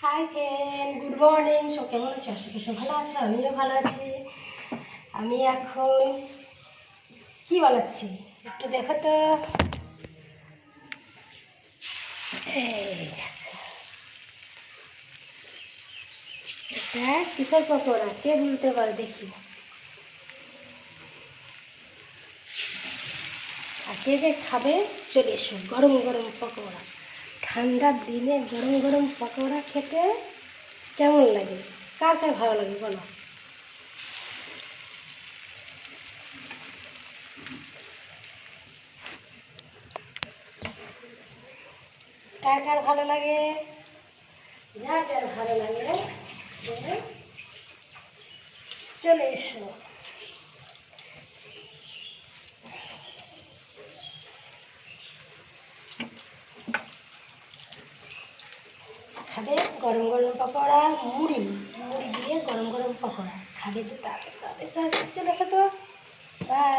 Hi friend, good morning. সব কেমন আছো? আশা করি সব ভালো আছো, আমিও ভালো আছি। আমি এখন কি বানাচ্ছি একটু দেখো তো। এটা কিসের পকোড়া কে বলতে পারে দেখি, আর কে যে খাবে চলে এসো। গরম গরম পকোড়া, ঠান্ডার দিনে গরম গরম পকোড়া খেতে কেমন লাগে? কার কার ভালো লাগে বলো? কার কার ভালো লাগে? যার যার ভালো লাগে চলে এসো। খাবে গরম গরম পকোড়া, মুড়ি মুড়ি দিয়ে গরম গরম পকোড়া খাবে, তো তাদের তাদের চলে আসো তো। বাই।